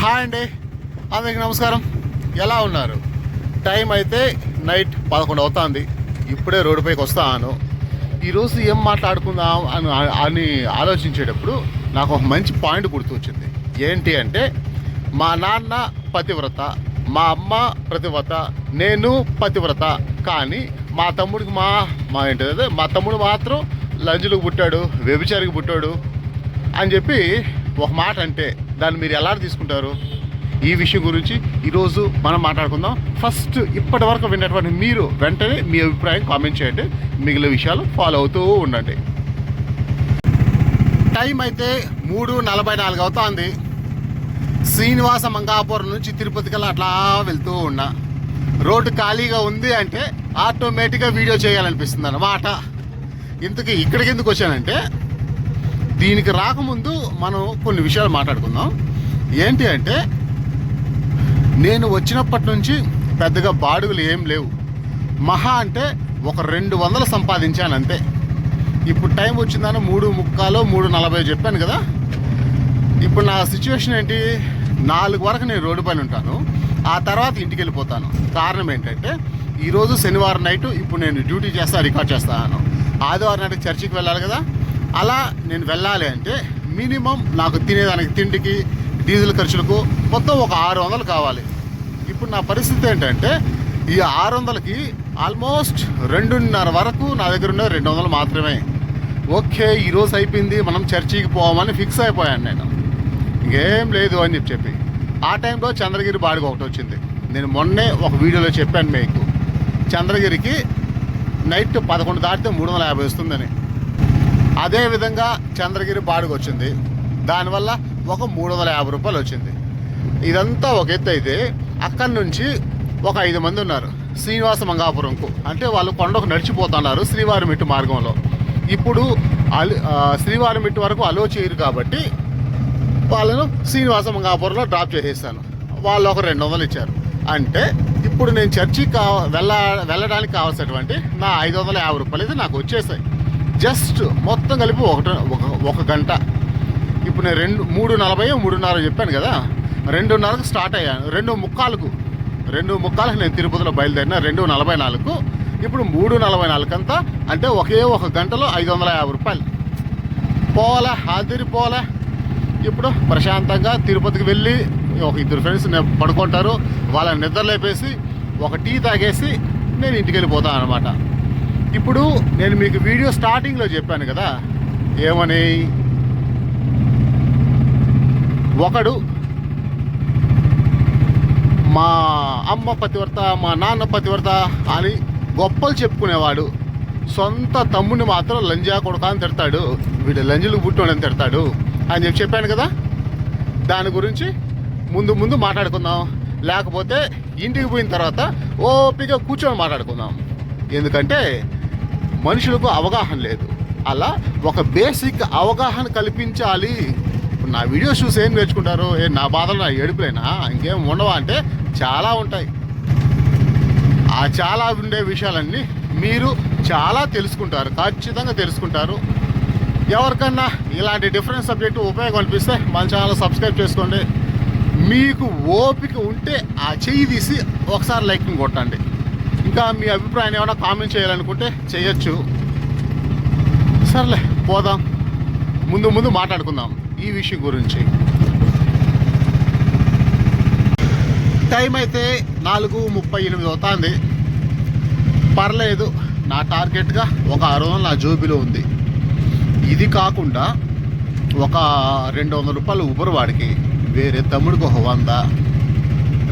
Hi అండి, అందరికి నమస్కారం. ఎలా ఉన్నారు? టైం అయితే నైట్ 11 అవుతుంది. ఇప్పుడే రోడ్డుపైకి వస్తాను. ఈరోజు ఏం మాట్లాడుకుందాం అని ఆలోచించేటప్పుడు నాకు ఒక మంచి పాయింట్ గుర్తొచ్చింది. ఏంటి అంటే, మా నాన్న పతివ్రత, మా అమ్మ పతివ్రత, నేను పతివ్రత. కానీ మా తమ్ముడికి మా తమ్ముడు మాత్రం లంజులకు పుట్టాడు, వ్యభిచారికి పుట్టాడు అని చెప్పి ఒక మాట అంటే దాన్ని మీరు ఎలా తీసుకుంటారు? ఈ విషయం గురించి ఈరోజు మనం మాట్లాడుకుందాం. ఫస్ట్ ఇప్పటి వరకు విన్నటువంటి మీరు వెంటనే మీ అభిప్రాయం కామెంట్ చేయండి. మిగిలిన విషయాలు ఫాలో అవుతూ ఉండండి. టైం అయితే 3:44 అవుతుంది. శ్రీనివాస మంగాపురం నుంచి తిరుపతికల్లా అట్లా వెళ్తూ ఉన్నా. రోడ్డు ఖాళీగా ఉంది అంటే ఆటోమేటిక్గా వీడియో చేయాలనిపిస్తుంది అన్నమాట. ఇంతకీ ఇక్కడికి ఎందుకు వచ్చానంటే, దీనికి రాకముందు మనం కొన్ని విషయాలు మాట్లాడుకుందాం. ఏంటి అంటే, నేను వచ్చినప్పటి నుంచి పెద్దగా బాడుగులు ఏం లేవు. మహా అంటే ఒక 200 సంపాదించాను అంతే. ఇప్పుడు టైం వచ్చిందని 3:30 3:40 చెప్పాను కదా. ఇప్పుడు నా సిచ్యువేషన్ ఏంటి, 4 వరకు నేను రోడ్డు పైన ఉంటాను. ఆ తర్వాత ఇంటికి వెళ్ళిపోతాను. కారణం ఏంటంటే, ఈరోజు శనివారం నైటు ఇప్పుడు నేను డ్యూటీ చేస్తా, రికార్డ్ చేస్తాను. ఆదివారం నాటికి చర్చికి వెళ్ళాలి కదా. అలా నేను వెళ్ళాలి అంటే మినిమం నాకు తినేదానికి, తిండికి, డీజిల్ ఖర్చులకు మొత్తం ఒక 600 కావాలి. ఇప్పుడు నా పరిస్థితి ఏంటంటే, ఈ 600కి ఆల్మోస్ట్ 2:30 వరకు నా దగ్గర ఉండే 200 మాత్రమే. ఓకే, ఈరోజు అయిపోయింది, మనం చర్చికి పోవామని ఫిక్స్ అయిపోయాను నేను. ఇంకేం లేదు అని చెప్పి ఆ టైంలో చంద్రగిరి బాడుగ ఒకటి వచ్చింది. నేను మొన్నే ఒక వీడియోలో చెప్పాను మీకు, చంద్రగిరికి నైట్ 11 దాటితే 350 వస్తుందని. అదేవిధంగా చంద్రగిరి బాడుగ వచ్చింది. దానివల్ల ఒక 350 రూపాయలు వచ్చింది. ఇదంతా ఒక ఎత్తు అయితే, అక్కడి నుంచి ఒక 5 మంది ఉన్నారు శ్రీనివాస మంగాపురంకు. అంటే వాళ్ళు కొండకు నడిచిపోతున్నారు శ్రీవారిమెట్టు మార్గంలో. ఇప్పుడు శ్రీవారిమెట్టు వరకు అలో చేయరు కాబట్టి వాళ్ళను శ్రీనివాస మంగాపురంలో డ్రాప్ చేసేస్తాను. వాళ్ళు ఒక 200 ఇచ్చారు. అంటే ఇప్పుడు నేను చర్చికి వెళ్ళడానికి కావాల్సినటువంటి నా 550 రూపాయలు అయితే నాకు వచ్చేసాయి. జస్ట్ మొత్తం కలిపి ఒక గంట. ఇప్పుడు నేను 3:40 3:30 చెప్పాను కదా. 2:30కు స్టార్ట్ అయ్యాను. 2:45 నేను తిరుపతిలో బయలుదేరిన. 2:44. ఇప్పుడు 3:44 అంతా, అంటే ఒకే ఒక గంటలో 550 రూపాయలు పోవాలా, ఆదిరిపోవాలా. ఇప్పుడు ప్రశాంతంగా తిరుపతికి వెళ్ళి ఒక 2 ఫ్రెండ్స్ పడుకుంటారు, వాళ్ళని నిద్ర లేపేసి ఒక టీ తాగేసి నేను ఇంటికి వెళ్ళిపోతాను అనమాట. ఇప్పుడు నేను మీకు వీడియో స్టార్టింగ్లో చెప్పాను కదా, ఏమని, ఒకడు మా అమ్మ పతివ్రత, మా నాన్న పతివ్రత అని గొప్పలు చెప్పుకునేవాడు. సొంత తమ్ముడిని మాత్రం లంజా కొడుక అని తిడతాడు, వీడు లంజులు పుట్టోడని తిడతాడు అని చెప్పాను కదా. దాని గురించి ముందు మాట్లాడుకుందాం. లేకపోతే ఇంటికి పోయిన తర్వాత ఓపిక కూర్చొని మాట్లాడుకుందాం. ఎందుకంటే మనుషులకు అవగాహన లేదు. అలా ఒక బేసిక్ అవగాహన కల్పించాలి. నా వీడియోస్ చూసి ఏం నేర్చుకుంటారు? నా బాధలు, నా ఏడుపులేనా? ఇంకేం ఉండవా అంటే చాలా ఉంటాయి. ఆ చాలా ఉండే విషయాలన్నీ మీరు చాలా తెలుసుకుంటారు, ఖచ్చితంగా తెలుసుకుంటారు. ఎవరికన్నా ఇలాంటి డిఫరెంట్ సబ్జెక్టు ఉపయోగం అనిపిస్తే మన ఛానల్ సబ్స్క్రైబ్ చేసుకోండి. మీకు ఓపిక ఉంటే ఆ చెయ్యి తీసి ఒకసారి లైక్ని కొట్టండి. ఇంకా మీ అభిప్రాయం ఏమైనా కామెంట్ చేయాలనుకుంటే చేయొచ్చు. సర్లే, పోదాం. ముందు మాట్లాడుకుందాం ఈ విషయం గురించి. టైం అయితే 4:38 అవుతుంది. పర్లేదు, నా టార్గెట్గా ఒక 600 నా జోబీలో ఉంది. ఇది కాకుండా ఒక 200 రూపాయలు ఉబర్ వాడికి, వేరే తమ్ముడికి ఒక 100,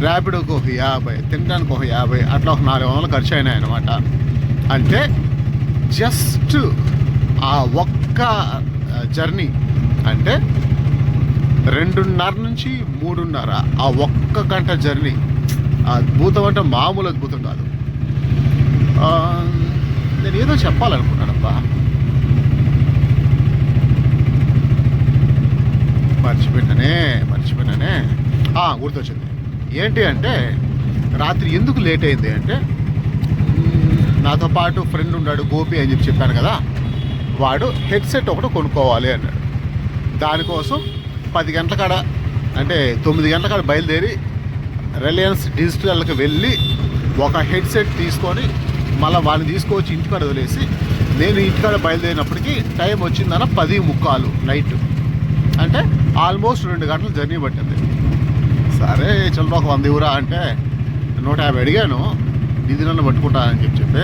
ర్యాపిడోకి ఒక 50, తినడానికి ఒక 50, అట్లా ఒక 400 ఖర్చు అయినాయి అనమాట. అంటే జస్ట్ ఆ ఒక్క జర్నీ అంటే 2:30 నుంచి 3:30, ఆ ఒక్క గంట జర్నీ అద్భుతం. అంటే మామూలు అద్భుతం కాదు. నేను ఏదో చెప్పాలనుకున్నానబ్బా, మర్చిపోయినానే. గుర్తొచ్చింది. ఏంటి అంటే, రాత్రి ఎందుకు లేట్ అయింది అంటే, నాతో పాటు ఫ్రెండ్ ఉన్నాడు గోపి అని చెప్పాను కదా. వాడు హెడ్సెట్ ఒకటి కొనుక్కోవాలి అన్నాడు. దానికోసం 10 గంటల కాడ అంటే 9 గంటల కాడ బయలుదేరి రిలయన్స్ డిజిటల్కి వెళ్ళి ఒక హెడ్సెట్ తీసుకొని మళ్ళీ వాళ్ళని తీసుకొచ్చి ఇంటికాడ వదిలేసి నేను ఇంటికాడ బయలుదేరినప్పటికీ టైం వచ్చిందన్న 10:45 నైట్. అంటే ఆల్మోస్ట్ 2 గంటలు జర్నీ పట్టింది. సరే చలో ఒక 100 ఇవ్వరా అంటే 150 అడిగాను, డీజిల్ అన్న పట్టుకుంటానని చెప్పి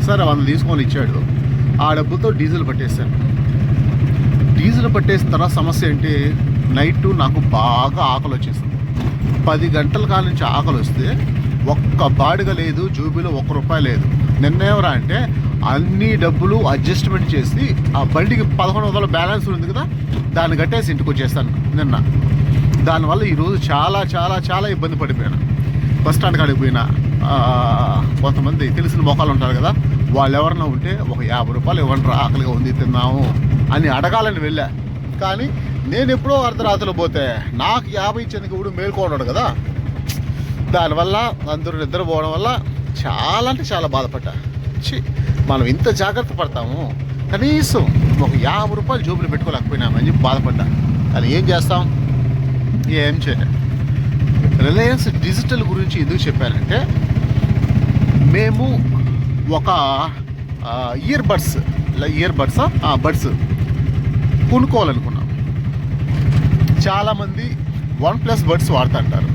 సరే 100 తీసుకొని ఇచ్చాడు. ఆ డబ్బులతో డీజిల్ పట్టేశాను. డీజిల్ పట్టేసిన తర్వాత సమస్య ఏంటి, నైట్ నాకు బాగా ఆకలి వచ్చేసింది. 10 గంటల కాల నుంచి ఆకలి వస్తే ఒక్క బాడుగ లేదు, జూబీలో ₹1 లేదు. నిన్నేవరా అంటే అన్ని డబ్బులు అడ్జస్ట్మెంట్ చేసి ఆ బండికి 1100 బ్యాలెన్స్ ఉంది కదా, దాన్ని కట్టేసి ఇంటికి వచ్చేస్తాను నిన్న. దానివల్ల ఈరోజు చాలా చాలా చాలా ఇబ్బంది పడిపోయాను. బస్ స్టాండ్ కాడికి పోయినా కొంతమంది తెలిసిన మొక్కలు ఉంటారు కదా, వాళ్ళు ఎవరన్నా ఉంటే ఒక ₹50 ఇవ్వండి, ఆకలిగా ఉంది తిన్నాము అని అడగాలని వెళ్ళా. కానీ నేను ఎప్పుడో అర్ధరాత్రిలో పోతే నాకు 50 ఇచ్చేందుకు ఇప్పుడు మేల్కోన్నాడు కదా. దానివల్ల అందరూ నిద్రపోవడం వల్ల చాలా అంటే చాలా బాధపడ్డా. మనం ఇంత జాగ్రత్త పడతాము, కనీసం ఒక ₹50 జోబులు పెట్టుకోలేకపోయినామని చెప్పి బాధపడ్డా. కానీ ఏం చేస్తాం, ఏం చేయలేదు. రిలయన్స్ డిజిటల్ గురించి ఎందుకు చెప్పానంటే, మేము ఒక బడ్స్ కొనుక్కోవాలనుకున్నాం. చాలామంది OnePlus బడ్స్ వాడుతుంటారు.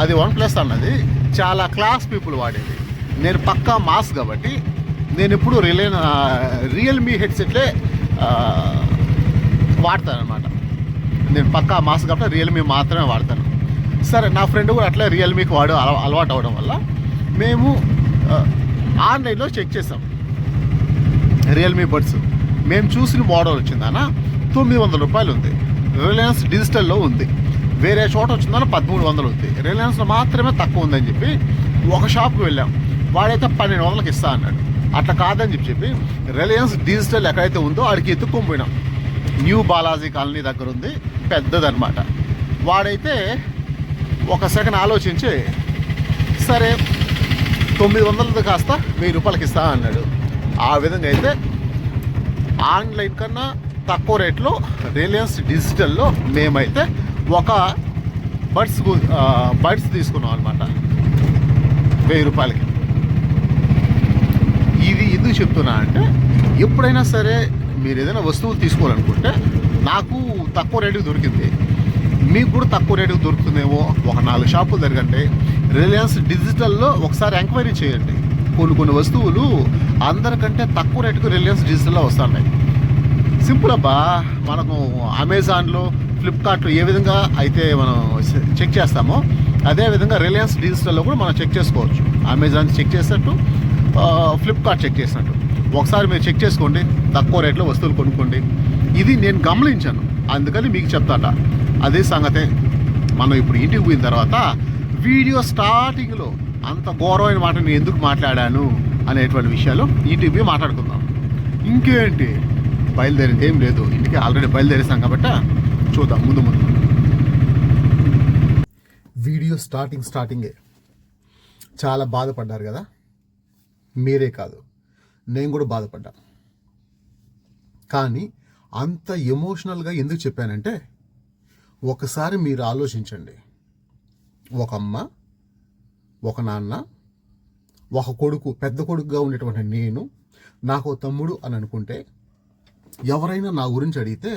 అది OnePlus అన్నది చాలా క్లాస్ పీపుల్ వాడేది. నేను పక్కా మాస్ కాబట్టి నేను ఎప్పుడు రియల్మీ హెడ్సెట్లే వాడతాను అనమాట. నేను పక్కా మాస్ కాబట్టి రియల్మీ మాత్రమే వాడతాను. సరే నా ఫ్రెండ్ కూడా అట్లా రియల్మీకి అలవాటు అవ్వడం వల్ల మేము ఆన్లైన్లో చెక్ చేసాం. రియల్మీ బడ్స్ మేము చూసిన మోడల్ వచ్చిందన్న ₹900 ఉంది. రిలయన్స్ డిజిటల్లో ఉంది. వేరే చోట వచ్చిందన్న 1300 ఉంది. రిలయన్స్లో మాత్రమే తక్కువ ఉందని చెప్పి ఒక షాప్కి వెళ్ళాం. వాడైతే 1200కి ఇస్తా అన్నాడు. అట్లా కాదని చెప్పి రిలయన్స్ డిజిటల్ ఎక్కడైతే ఉందో ఆడికి ఎత్తుక్కొని పోయినాం. న్యూ బాలాజీ కాలనీ దగ్గర ఉంది, పెద్దదన్నమాట. వాడైతే ఒక సెకండ్ ఆలోచించి సరే 900 కాస్త ₹1000 ఇస్తా అన్నాడు. ఆ విధంగా అయితే ఆన్లైన్ కన్నా తక్కువ రేట్లో రిలయన్స్ డిజిటల్లో మేమైతే ఒక బడ్స్ తీసుకున్నాం అనమాట ₹1000. ఇది ఎందుకు చెప్తున్నా అంటే, ఎప్పుడైనా సరే మీరు ఏదైనా వస్తువులు తీసుకోవాలనుకుంటే నాకు తక్కువ రేటుకి దొరికింది, మీకు కూడా తక్కువ రేటుకి దొరుకుతుందేమో. ఒక 4 షాపులు తిరగండి, రిలయన్స్ డిజిటల్లో ఒకసారి ఎంక్వైరీ చేయండి. కొన్ని వస్తువులు అందరికంటే తక్కువ రేటుకు రిలయన్స్ డిజిటల్లో వస్తున్నాయి. సింపుల్ అబ్బా. మనకు అమెజాన్లో, ఫ్లిప్కార్ట్లో ఏ విధంగా అయితే మనం చెక్ చేస్తామో అదేవిధంగా రిలయన్స్ డిజిటల్లో కూడా మనం చెక్ చేసుకోవచ్చు. అమెజాన్ చెక్ చేసినట్టు, ఫ్లిప్కార్ట్ చెక్ చేసినట్టు ఒకసారి మీరు చెక్ చేసుకోండి, తక్కువ రేట్లో వస్తువులు కొనుక్కోండి. ఇది నేను గమనించాను, అందుకని మీకు చెప్తాట. అదే సంగతే మనం ఇప్పుడు ఇంటికి పోయిన తర్వాత వీడియో స్టార్టింగ్లో అంత ఘోరమైన మాట నేను ఎందుకు మాట్లాడాను అనేటువంటి విషయాలు ఇంటికి పోయి మాట్లాడుకుందాం. ఇంకేంటి, బయలుదేరింది ఏం లేదు, ఇంటికి ఆల్రెడీ బయలుదేరేసాం కాబట్టి చూద్దాం ముందు. వీడియో స్టార్టింగే చాలా బాధపడ్డారు కదా, మీరే కాదు నేను కూడా బాధపడ్డా. కానీ అంత ఎమోషనల్గా ఎందుకు చెప్పానంటే, ఒకసారి మీరు ఆలోచించండి. ఒక అమ్మ, ఒక నాన్న, ఒక కొడుకు, పెద్ద కొడుకుగా ఉండేటువంటి నేను, నాకు తమ్ముడు అని అనుకుంటే ఎవరైనా నా గురించి అడిగితే,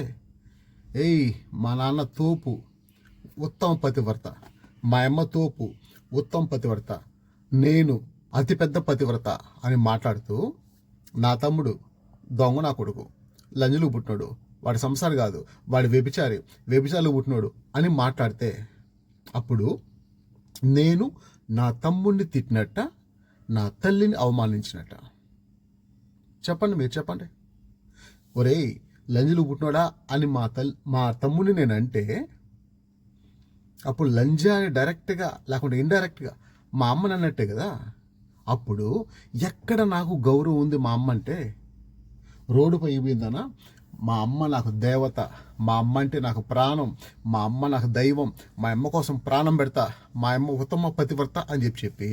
ఏయ్ మా నాన్న తోపు ఉత్తమ పతివ్రత, మా అమ్మ తోపు ఉత్తమ పతివ్రత, నేను అతిపెద్ద పతివ్రత అని మాట్లాడుతూ, నా తమ్ముడు దొంగ, నా కొడుకు లంజులు పుట్టినాడు, వాడి సంసారం కాదు, వాడి వ్యభిచారులు పుట్టినాడు అని మాట్లాడితే, అప్పుడు నేను నా తమ్ముడిని తిట్టినట్ట, నా తల్లిని అవమానించినట్ట? చెప్పండి, మీరు చెప్పండి. ఒరేయ్ లంజులు పుట్టినాడా అని మా తమ్ముడిని నేను అంటే, అప్పుడు లంజా అని డైరెక్ట్గా లేకుంటే ఇండైరెక్ట్గా మా అమ్మని అన్నట్టే కదా. అప్పుడు ఎక్కడ నాకు గౌరవం ఉంది మా అమ్మ అంటే? రోడ్డుపై పోయిందనా, మా అమ్మ నాకు దేవత, మా అమ్మ అంటే నాకు ప్రాణం, మా అమ్మ నాకు దైవం, మా అమ్మ కోసం ప్రాణం పెడతా, మా అమ్మ ఉత్తమ పతివ్రత అని చెప్పి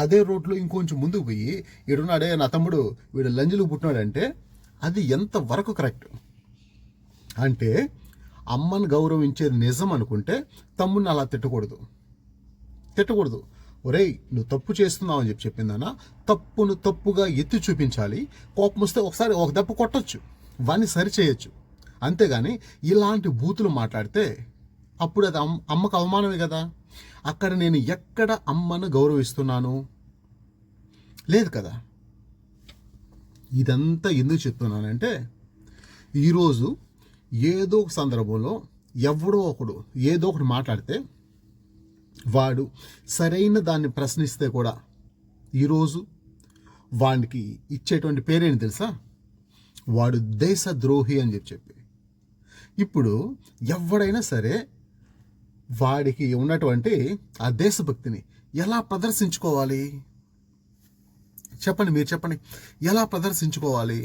అదే రోడ్లో ఇంకొంచెం ముందుకు పోయి ఈడున్నాడే నా తమ్ముడు వీడు లంజులు పుట్టినాడంటే అది ఎంతవరకు కరెక్ట్? అంటే అమ్మను గౌరవించేది నిజం అనుకుంటే తమ్ముడిని అలా తిట్టకూడదు. ఒరేయ్, నువ్వు తప్పు చేస్తున్నావు అని చెప్పిందన్నా, తప్పును తప్పుగా ఎత్తి చూపించాలి. కోపం వస్తే ఒకసారి ఒక దెబ్బ కొట్టచ్చు, వాడిని సరిచేయచ్చు. అంతేగాని ఇలాంటి బూతులు మాట్లాడితే అప్పుడు అది అమ్మకు అవమానమే కదా. అక్కడ నేను ఎక్కడ అమ్మను గౌరవిస్తున్నాను? లేదు కదా. ఇదంతా ఎందుకు చెప్తున్నానంటే, ఈరోజు ఏదో ఒక సందర్భంలో ఎవడో ఒకడు ఏదో ఒకటి మాట్లాడితే వాడు సరైన దాన్ని ప్రశ్నిస్తే కూడా ఈరోజు వాడికి ఇచ్చేటువంటి పేరేంటి తెలుసా? వాడు దేశద్రోహి అని చెప్పి. ఇప్పుడు ఎవడైనా సరే వాడికి ఉన్నటువంటి ఆ దేశభక్తిని ఎలా ప్రదర్శించుకోవాలి చెప్పండి, మీరు చెప్పండి. ఎలా ప్రదర్శించుకోవాలి?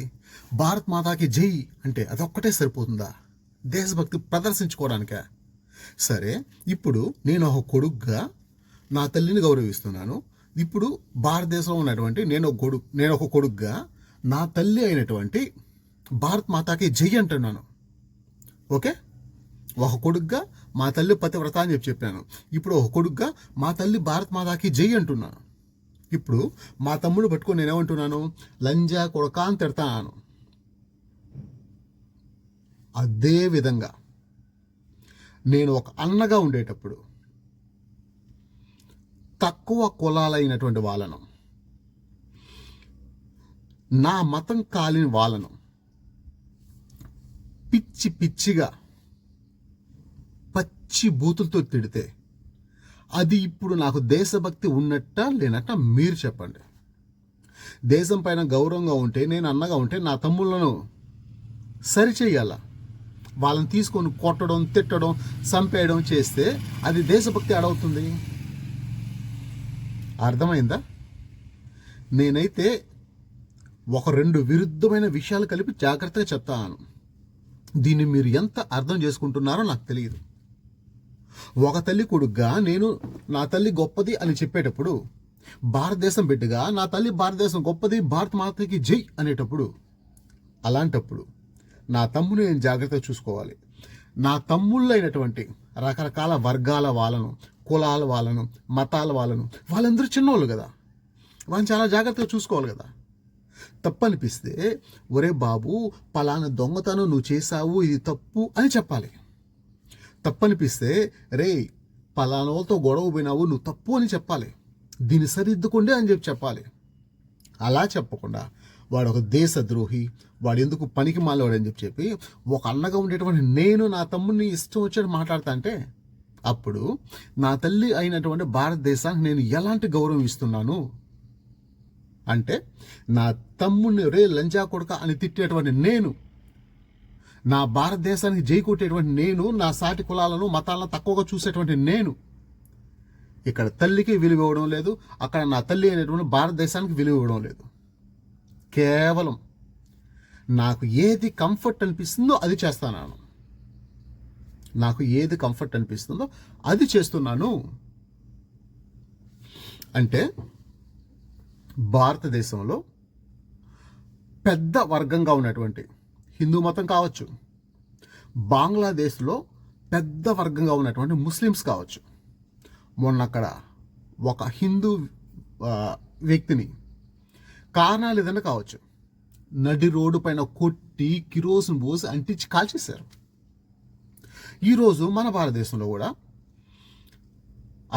భారత్ మాతాకి జై అంటే అదొక్కటే సరిపోతుందా దేశభక్తి ప్రదర్శించుకోవడానికే? సరే, ఇప్పుడు నేను ఒక కొడుకుగా నా తల్లిని గౌరవిస్తున్నాను. ఇప్పుడు భారతదేశంలో ఉన్నటువంటి నేను ఒక కొడుకుగా నా తల్లి అయినటువంటి భారత్ మాతాకి జై అంటున్నాను. ఓకే, ఒక కొడుకుగా మా తల్లి పతివ్రత అని చెప్పాను. ఇప్పుడు ఒక కొడుకుగా మా తల్లి భారత్ మాతాకి జై అంటున్నాను. ఇప్పుడు మా తమ్ముడు పట్టుకొని నేనేమంటున్నాను? లంజా కొడకా అని తిడతాను. అదే విధంగా నేను ఒక అన్నగా ఉండేటప్పుడు తక్కువ కులాలైనటువంటి వాళ్ళను, నా మతం కాలిన వాళ్ళను పిచ్చిగా పచ్చి బూతులతో తిడితే అది ఇప్పుడు నాకు దేశభక్తి ఉన్నట్ట లేనట్ట మీరు చెప్పండి. దేశం పైన గౌరవంగా ఉంటే, నేను అన్నగా ఉంటే నా తమ్ముళ్ళను సరిచేయాల. వాళ్ళని తీసుకొని కొట్టడం, తిట్టడం, చంపేయడం చేస్తే అది దేశభక్తి అడవుతుంది. అర్థమైందా? నేనైతే ఒక 2 విరుద్ధమైన విషయాలు కలిపి జాగ్రత్తగా చెప్తాను. దీన్ని మీరు ఎంత అర్థం చేసుకుంటున్నారో నాకు తెలియదు. ఒక తల్లి కొడుగ్గా నేను నా తల్లి గొప్పది అని చెప్పేటప్పుడు, భారతదేశం బిడ్డగా నా తల్లి భారతదేశం గొప్పది, భారత మాతకి జై అనేటప్పుడు, అలాంటప్పుడు నా తమ్ముని నేను జాగ్రత్తగా చూసుకోవాలి. నా తమ్ముళ్ళైనటువంటి రకరకాల వర్గాల వాళ్ళను, కులాల వాళ్ళను, మతాల వాళ్ళను, వాళ్ళందరూ చిన్నోళ్ళు కదా, వాళ్ళని చాలా జాగ్రత్తగా చూసుకోవాలి కదా. తప్పనిపిస్తే ఒరే బాబు పలానా దొంగతనం నువ్వు చేశావు, ఇది తప్పు అని చెప్పాలి. తప్పనిపిస్తే రే పలానా వాళ్ళతో గొడవ పోయినావు, నువ్వు తప్పు అని చెప్పాలి. దీన్ని సరిదిద్దుకుండే అని చెప్పాలి. అలా చెప్పకుండా వాడు ఒక దేశద్రోహి, వాడు ఎందుకు పనికి మాలేవాడు అని చెప్పి ఒక అన్నగా ఉండేటువంటి నేను నా తమ్ముడిని ఇష్టం వచ్చేది మాట్లాడతా అంటే, అప్పుడు నా తల్లి అయినటువంటి భారతదేశానికి నేను ఎలాంటి గౌరవం ఇస్తున్నాను అంటే, నా తమ్ముడిని రే లంజా కొడక అని తిట్టేటువంటి నేను, నా భారతదేశానికి జై కొట్టేటువంటి నేను, నా సాటి కులాలను మతాలను తక్కువగా చూసేటువంటి నేను ఇక్కడ తల్లికి విలువ ఇవ్వడం లేదు, అక్కడ నా తల్లి అయినటువంటి భారతదేశానికి విలువ ఇవ్వడం లేదు. కేవలం నాకు ఏది కంఫర్ట్ అనిపిస్తుందో అది చేస్తాను. నాకు ఏది కంఫర్ట్ అనిపిస్తుందో అది చేస్తున్నాను. అంటే భారతదేశంలో పెద్ద వర్గంగా ఉన్నటువంటి హిందూ మతం కావచ్చు, బంగ్లాదేశ్లో పెద్ద వర్గంగా ఉన్నటువంటి ముస్లిమ్స్ కావచ్చు. మొన్న అక్కడ ఒక హిందూ వ్యక్తిని కారణాలు ఏదైనా కావచ్చు నడి రోడ్డు పైన కొట్టి కిరోసిన్ పోసి అంటించి కాల్చేశారు. ఈరోజు మన భారతదేశంలో కూడా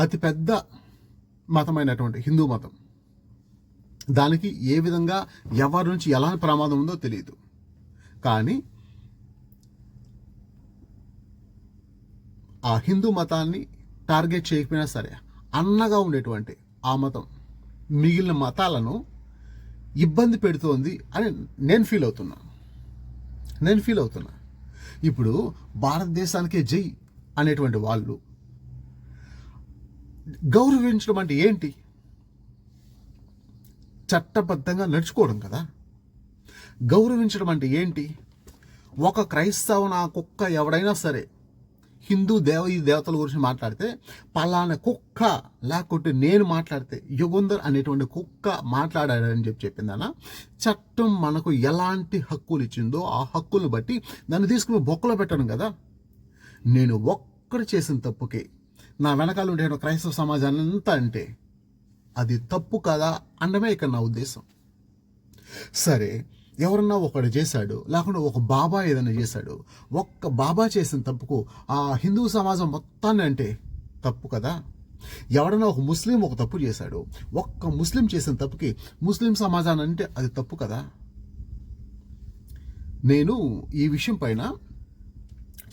అతిపెద్ద మతమైనటువంటి హిందూ మతం, దానికి ఏ విధంగా ఎవరి నుంచి ఎలాంటి ప్రమాదం ఉందో తెలియదు. కానీ ఆ హిందూ మతాన్ని టార్గెట్ చేయకపోయినా సరే అన్నగా ఉండేటువంటి ఆ మతం మిగిలిన మతాలను ఇబ్బంది పెడుతోంది అని నేను ఫీల్ అవుతున్నా. ఇప్పుడు భారతదేశానికే జై అనేటువంటి వాళ్ళు గౌరవించడం అంటే ఏంటి? చట్టబద్ధంగా నడుచుకోవడం కదా. గౌరవించడం అంటే ఏంటి? ఒక క్రైస్తవ నా కుక్క ఎవడైనా సరే హిందూ దేవతల గురించి మాట్లాడితే, పలానా కుక్క లేకుంటే నేను మాట్లాడితే యుగంధర్ అనేటువంటి కుక్క మాట్లాడాడని చెప్పిందనా, చట్టం మనకు ఎలాంటి హక్కులు ఇచ్చిందో ఆ హక్కులను బట్టి దాన్ని తీసుకుని బొక్కలో పెట్టడం కదా. నేను ఒక్కడు చేసిన తప్పుకి నా వెనకాల ఉండే క్రైస్తవ సమాజాన్ని అంతా అంటే అది తప్పు కదా అనడమే ఇక్కడ నా ఉద్దేశం. సరే, ఎవరన్నా ఒకడు చేశాడు, లేకుండా ఒక బాబా ఏదైనా చేశాడు, ఒక్క బాబా చేసిన తప్పుకు ఆ హిందూ సమాజం మొత్తాన్ని అంటే తప్పు కదా. ఎవడన్నా ఒక ముస్లిం ఒక తప్పు చేశాడు, ఒక్క ముస్లిం చేసిన తప్పుకి ముస్లిం సమాజాన్ని అంటే అది తప్పు కదా. నేను ఈ విషయం పైన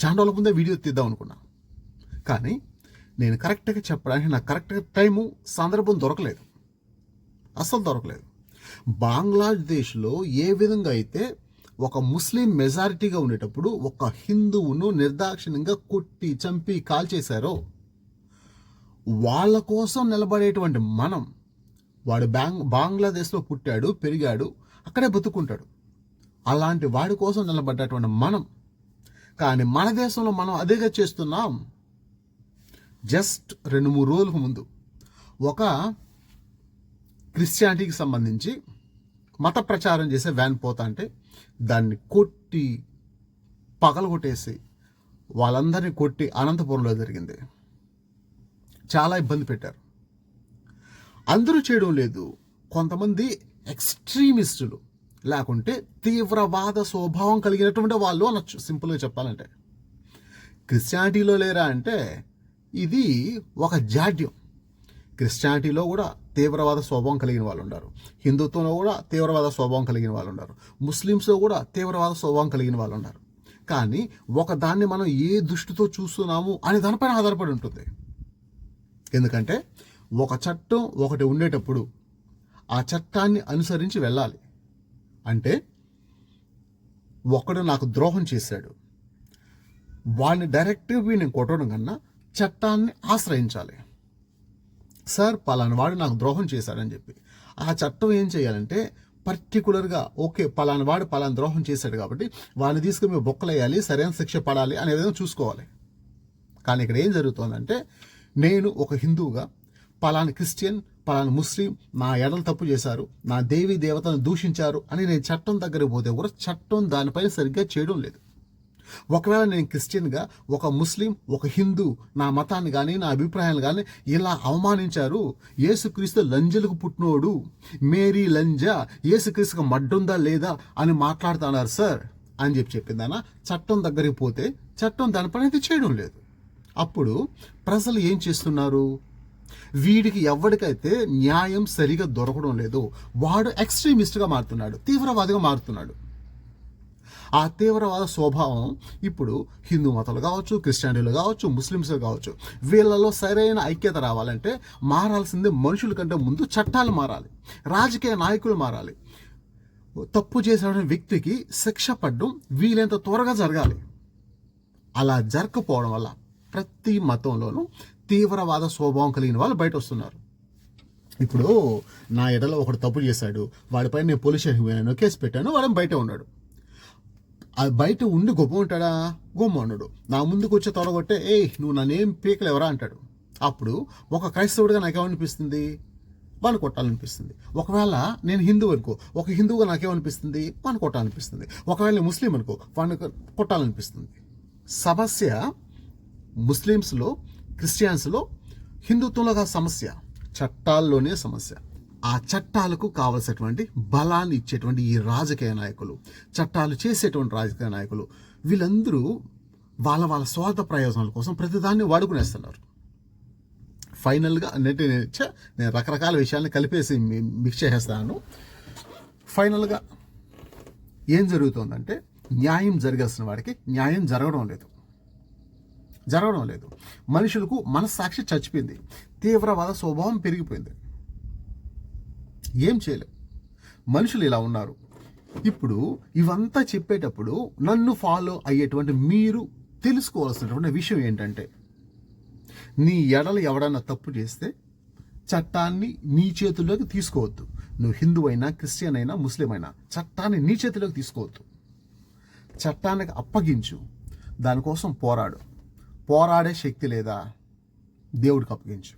చాలా రోజుల ముందే వీడియో తీద్దాం అనుకున్నా, కానీ నేను కరెక్ట్గా చెప్పడానికి నాకు కరెక్ట్గా టైము సందర్భం దొరకలేదు, అస్సలు దొరకలేదు. బంగ్లాదేశ్లో ఏ విధంగా అయితే ఒక ముస్లిం మెజారిటీగా ఉండేటప్పుడు ఒక హిందువును నిర్దాక్షిణ్యంగా కొట్టి చంపి కాల్చేశారో, వాళ్ళ కోసం నిలబడేటువంటి మనం, వాడు బంగ్లాదేశ్లో పుట్టాడు, పెరిగాడు, అక్కడే బతుకుంటాడు, అలాంటి వాడి కోసం నిలబడ్డటువంటి మనం, కానీ మన దేశంలో మనం అదేగా చేస్తున్నాం. జస్ట్ 2-3 రోజులకు ముందు ఒక క్రిస్టియానిటీకి సంబంధించి మత ప్రచారం చేసే వ్యాన్ పోతా అంటే దాన్ని కొట్టి పగలగొట్టేసి వాళ్ళందరినీ కొట్టి అనంతపురంలో జరిగింది. చాలా ఇబ్బంది పెట్టారు. అందరూ చేయడం లేదు, కొంతమంది ఎక్స్ట్రీమిస్టులు లేకుంటే తీవ్రవాద స్వభావం కలిగినటువంటి వాళ్ళు అనొచ్చు. సింపుల్గా చెప్పాలంటే క్రిస్టియానిటీలో లేరా అంటే ఇది ఒక జాడ్యం. క్రిస్టియానిటీలో కూడా తీవ్రవాద స్వభావం కలిగిన వాళ్ళు ఉన్నారు, హిందుత్వంలో కూడా తీవ్రవాద స్వభావం కలిగిన వాళ్ళు ఉన్నారు, ముస్లిమ్స్లో కూడా తీవ్రవాద స్వభావం కలిగిన వాళ్ళు ఉన్నారు. కానీ ఒక దాన్ని మనం ఏ దృష్టితో చూస్తున్నాము అనే దానిపైన ఆధారపడి ఉంటుంది. ఎందుకంటే ఒక చట్టం ఒకటి ఉండేటప్పుడు ఆ చట్టాన్ని అనుసరించి వెళ్ళాలి. అంటే ఒకడు నాకు ద్రోహం చేశాడు, వాడిని డైరెక్ట్గా నేను కొట్టడం కన్నా చట్టాన్ని ఆశ్రయించాలి. సార్ పలానా వాడు నాకు ద్రోహం చేశాడని చెప్పి ఆ చట్టం ఏం చేయాలంటే పర్టికులర్గా ఓకే పలానా వాడు పలానా ద్రోహం చేశాడు కాబట్టి వాడిని తీసుకుని మేము బొక్కలేయాలి, సరైన శిక్ష పడాలి అనే విధంగా చూసుకోవాలి. కానీ ఇక్కడ ఏం జరుగుతుందంటే నేను ఒక హిందువుగా పలానా క్రిస్టియన్ పలానా ముస్లిం నా ఎడలు తప్పు చేశారు, నా దేవీ దేవతలను దూషించారు అని నేను చట్టం దగ్గరికి పోతే కూడా చట్టం దానిపైన సరిగ్గా చేయడం లేదు. ఒకవేళ నేను క్రిస్టియన్గా ఒక ముస్లిం ఒక హిందూ నా మతాన్ని కానీ నా అభిప్రాయాలు కానీ ఇలా అవమానించారు, యేసుక్రీస్తు లంజలకు పుట్టినోడు, మేరీ లంజా, యేసుక్రీస్తుకు మడ్డుందా లేదా అని మాట్లాడుతున్నారు సార్ అని చెప్పిందానా చట్టం దగ్గరికి పోతే చట్టం దానిపైన అయితే చేయడం లేదు. అప్పుడు ప్రజలు ఏం చేస్తున్నారు, వీడికి ఎవరికైతే న్యాయం సరిగా దొరకడం లేదు వాడు ఎక్స్ట్రీమిస్ట్గా మారుతున్నాడు, తీవ్రవాదిగా మారుతున్నాడు. ఆ తీవ్రవాద స్వభావం ఇప్పుడు హిందూ మతాలు కావచ్చు, క్రిస్టియానిటీలు కావచ్చు, ముస్లిమ్స్ కావచ్చు, వీళ్ళలో సరైన ఐక్యత రావాలంటే మారాల్సిందే మనుషుల కంటే ముందు చట్టాలు మారాలి, రాజకీయ నాయకులు మారాలి. తప్పు చేసిన వ్యక్తికి శిక్ష పడడం వీలైనంత త్వరగా జరగాలి. అలా జరగకపోవడం వల్ల ప్రతి మతంలోనూ తీవ్రవాద స్వభావం కలిగిన వాళ్ళు బయట వస్తున్నారు. ఇప్పుడు నా ఎడలో ఒకడు తప్పు చేశాడు, వాడిపైన నేను పోలీస్ స్టేషన్కి పోయాను, కేసు పెట్టాను, వాడు బయట ఉన్నాడు. అది బయట ఉండి గొప్ప ఉంటాడా, గొమ్మ ఉన్నాడు. నా ముందుకు వచ్చే తొడగొట్టే నువ్వు నన్నేం పీకలు ఎవరా అంటాడు. అప్పుడు ఒక క్రైస్తవుడిగా నాకేమనిపిస్తుంది, వాడిని కొట్టాలనిపిస్తుంది. ఒకవేళ నేను హిందువు అనుకో, ఒక హిందువుగా నాకేమనిపిస్తుంది, వాడిని కొట్టాలనిపిస్తుంది. ఒకవేళ నేను ముస్లిం అనుకో, వాడిని కొట్టాలనిపిస్తుంది. సమస్య ముస్లిమ్స్లో, క్రిస్టియన్స్లో, హిందుత్వంలో సమస్య చట్టాల్లోనే సమస్య. ఆ చట్టాలకు కావలసినటువంటి బలాన్ని ఇచ్చేటువంటి ఈ రాజకీయ నాయకులు, చట్టాలు చేసేటువంటి రాజకీయ నాయకులు, వీళ్ళందరూ వాళ్ళ వాళ్ళ స్వార్థ ప్రయోజనాల కోసం ప్రతిదాన్ని వాడుకునేస్తున్నారు. ఫైనల్గా నేను రకరకాల విషయాలను కలిపేసి మిక్స్ చేసేస్తాను. ఫైనల్గా ఏం జరుగుతుందంటే న్యాయం జరగాల్సిన వాడికి న్యాయం జరగడం లేదు. మనుషులకు మనస్సాక్షి చచ్చిపోయింది, తీవ్రవాద స్వభావం పెరిగిపోయింది. ఏం చేయలేం, మనుషులు ఇలా ఉన్నారు. ఇప్పుడు ఇవంతా చెప్పేటప్పుడు నన్ను ఫాలో అయ్యేటువంటి మీరు తెలుసుకోవాల్సినటువంటి విషయం ఏంటంటే, నీ ఎడలు ఎవడన్నా తప్పు చేస్తే చట్టాన్ని నీ చేతుల్లోకి తీసుకోవద్దు. నువ్వు హిందూ అయినా, క్రిస్టియన్ అయినా, ముస్లిం అయినా చట్టాన్ని నీ చేతిలోకి తీసుకోవద్దు. చట్టానికి అప్పగించు, దానికోసం పోరాడే శక్తి లేదా దేవుడికి అప్పగించు.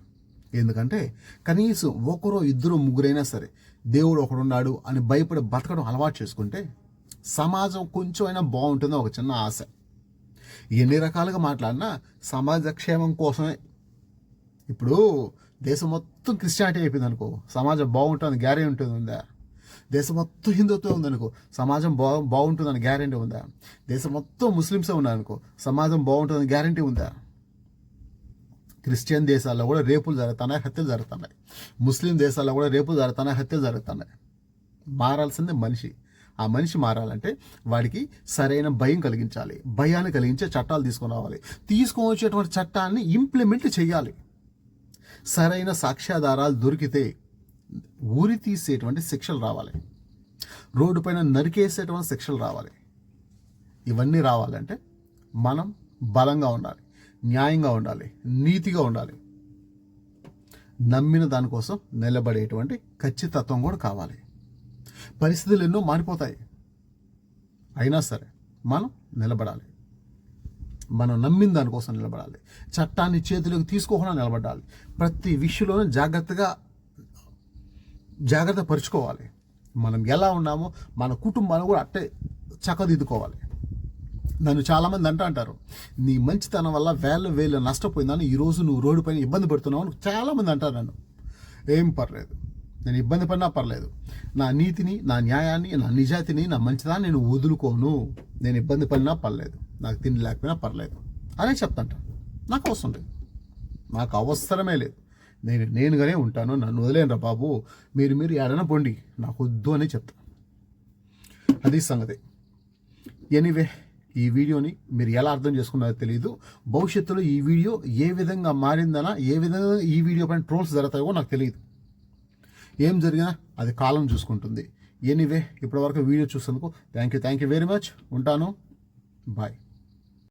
ఎందుకంటే కనీసం ఒకరో ఇద్దరు ముగ్గురైనా సరే దేవుడు ఒకడున్నాడు అని భయపడి బతకడం అలవాటు చేసుకుంటే సమాజం కొంచెం అయినా బాగుంటుందో ఒక చిన్న ఆశ. ఎన్ని రకాలుగా మాట్లాడినా సమాజ క్షేమం కోసమే. ఇప్పుడు దేశం మొత్తం క్రిస్టియానిటీ అయిపోయింది అనుకో, సమాజం బాగుంటుంది గ్యారెంటీ ఉంటుంది ఉందా? దేశం మొత్తం హిందుత్వం ఉందనుకో, సమాజం బాగుంటుందని గ్యారెంటీ ఉందా? దేశం మొత్తం ముస్లిమ్సే ఉన్నారనుకో, సమాజం బాగుంటుందని గ్యారెంటీ ఉందా? క్రిస్టియన్ దేశాల్లో కూడా రేపులు జరుగుతున్నాయి, హత్యలు జరుగుతున్నాయి. ముస్లిం దేశాల్లో కూడా రేపులు జరుగుతున్నాయి, హత్యలు జరుగుతున్నాయి. మారాల్సిందే మనిషి. ఆ మనిషి మారాలంటే వాడికి సరైన భయం కలిగించాలి. భయాన్ని కలిగించే చట్టాలు తీసుకొని రావాలి. తీసుకొని వచ్చేటువంటి చట్టాన్ని ఇంప్లిమెంట్ చేయాలి. సరైన సాక్ష్యాధారాలు దొరికితే ఊరి తీసేటువంటి శిక్షలు రావాలి. రోడ్డు పైన నరికేసేటువంటి శిక్షలు రావాలి. ఇవన్నీ రావాలంటే మనం బలంగా ఉండాలి, న్యాయంగా ఉండాలి, నీతిగా ఉండాలి. నమ్మిన దానికోసం నిలబడేటువంటి ఖచ్చితత్వం కూడా కావాలి. పరిస్థితులు ఎన్నో మారిపోతాయి, అయినా సరే మనం నిలబడాలి. మనం నమ్మిన దానికోసం నిలబడాలి. చట్టాన్ని చేతిలోకి తీసుకోకుండా నిలబడాలి. ప్రతి విషయంలోనూ జాగ్రత్త పరుచుకోవాలి. మనం ఎలా ఉన్నామో మన కుటుంబాన్ని కూడా అట్టే చక్కదిద్దుకోవాలి. నన్ను చాలామంది అంటారు, నీ మంచితనం వల్ల వేలు నష్టపోయిందని ఈరోజు నువ్వు రోడ్డు పైన ఇబ్బంది పెడుతున్నావు అని చాలామంది అంటారు. నన్ను ఏం పర్లేదు, నేను ఇబ్బంది పడినా పర్లేదు. నా నీతిని, నా న్యాయాన్ని, నా నిజాయితీని, నా మంచిదాన్ని నేను వదులుకోను. నేను ఇబ్బంది పడినా పర్లేదు, నాకు తిండి లేకపోయినా పర్లేదు అనే చెప్తాంట. నాకు అవసరం లేదు, నాకు అవసరమే లేదు. నేనుగానే ఉంటాను. నన్ను వదిలేనరా బాబు, మీరు ఏడైనా పొండి, నాకు వద్దు అని చెప్తాను. అది సంగతి. ఎనీవే, ఈ వీడియోని మీరు ఎలా అర్థం చేసుకున్నారో తెలియదు. భవిష్యత్తులో ఈ వీడియో ఏ విధంగా మారిందనా, ఏ విధంగా ఈ వీడియో పైన ట్రోల్స్ జరుగుతాయో నాకు తెలియదు. ఏం జరిగినా అది కాలం చూసుకుంటుంది. ఎనీవే, ఇప్పటివరకు వీడియో చూసేందుకు థ్యాంక్ యూ వెరీ మచ్. ఉంటాను. బాయ్.